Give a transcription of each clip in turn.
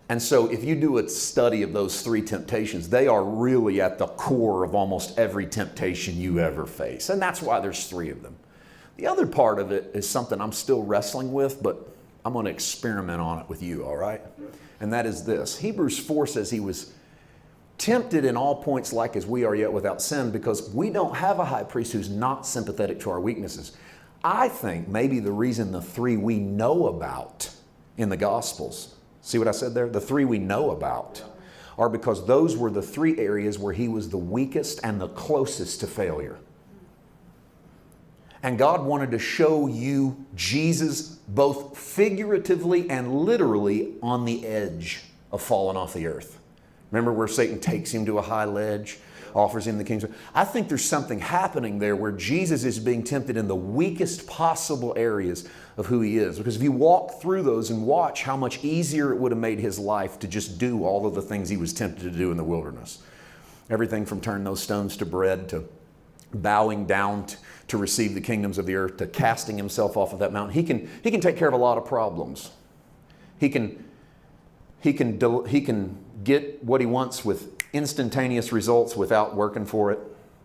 And so if you do a study of those three temptations, they are really at the core of almost every temptation you ever face. And that's why there's three of them. The other part of it is something I'm still wrestling with, but I'm going to experiment on it with you, all right? And that is this. Hebrews 4 says he was tempted in all points like as we are, yet without sin, because we don't have a high priest who's not sympathetic to our weaknesses. I think maybe the reason the three we know about in the Gospels, see what I said there? The three we know about are because those were the three areas where he was the weakest and the closest to failure. And God wanted to show you Jesus both figuratively and literally on the edge of falling off the earth. Remember where Satan takes him to a high ledge, offers him the kingdom? I think there's something happening there where Jesus is being tempted in the weakest possible areas of who he is. Because if you walk through those and watch how much easier it would have made his life to just do all of the things he was tempted to do in the wilderness. Everything from turning those stones to bread, to bowing down to receive the kingdoms of the earth, to casting himself off of that mountain. He can take care of a lot of problems. He can get what he wants with instantaneous results without working for it.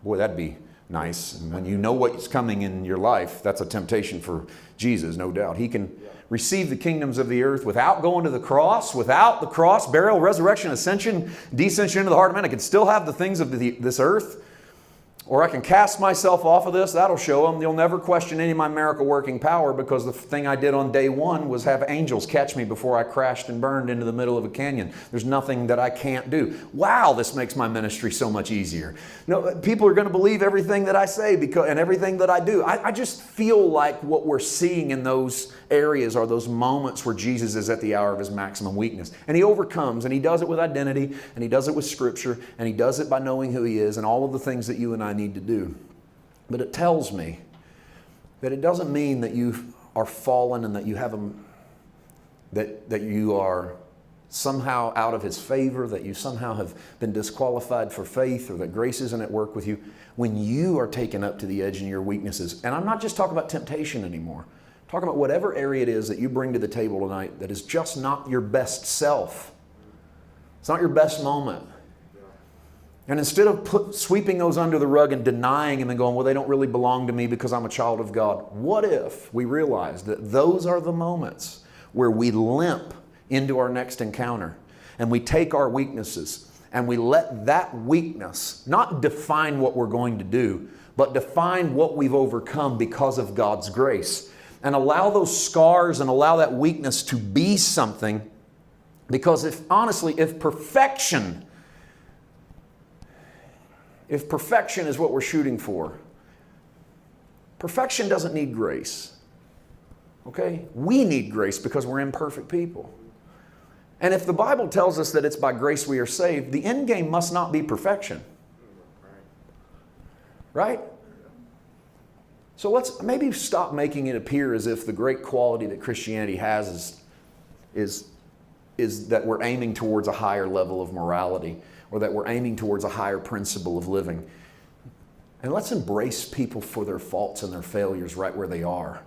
Boy, that'd be nice. And when you know what's coming in your life, that's a temptation for Jesus, no doubt. He can receive the kingdoms of the earth without going to the cross, burial, resurrection, ascension, descension into the heart of man. I can still have the things of this earth. Or I can cast myself off of this. That'll show them. You'll never question any of my miracle working power, because the thing I did on day one was have angels catch me before I crashed and burned into the middle of a canyon. There's nothing that I can't do. Wow, this makes my ministry so much easier. No, people are going to believe everything that I say and everything that I do. I just feel like what we're seeing in those areas are those moments where Jesus is at the hour of his maximum weakness. And he overcomes, and he does it with identity, and he does it with Scripture, and he does it by knowing who he is and all of the things that you and I need to do. But it tells me that it doesn't mean that you are fallen and that you have that you are somehow out of his favor, that you somehow have been disqualified for faith, or that grace isn't at work with you. When you are taken up to the edge in your weaknesses, and I'm not just talking about temptation anymore, I'm talking about whatever area it is that you bring to the table tonight that is just not your best self. It's not your best moment. And instead of sweeping those under the rug and denying them and going, well, they don't really belong to me because I'm a child of God. What if we realize that those are the moments where we limp into our next encounter, and we take our weaknesses and we let that weakness not define what we're going to do, but define what we've overcome because of God's grace, and allow those scars and allow that weakness to be something. Because if perfection is what we're shooting for, perfection doesn't need grace. Okay? We need grace because we're imperfect people. And if the Bible tells us that it's by grace we are saved, the end game must not be perfection. Right? So let's maybe stop making it appear as if the great quality that Christianity has is that we're aiming towards a higher level of morality, or that we're aiming towards a higher principle of living. And let's embrace people for their faults and their failures right where they are.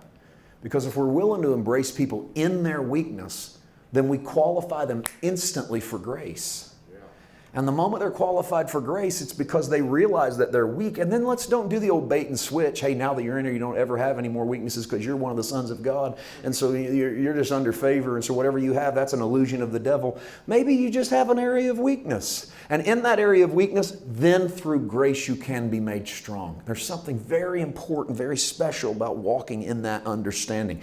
Because if we're willing to embrace people in their weakness, then we qualify them instantly for grace. And the moment they're qualified for grace, it's because they realize that they're weak. And then don't do the old bait and switch. Hey, now that you're in here, you don't ever have any more weaknesses because you're one of the sons of God. And so you're just under favor. And so whatever you have, that's an illusion of the devil. Maybe you just have an area of weakness. And in that area of weakness, then through grace, you can be made strong. There's something very important, very special about walking in that understanding.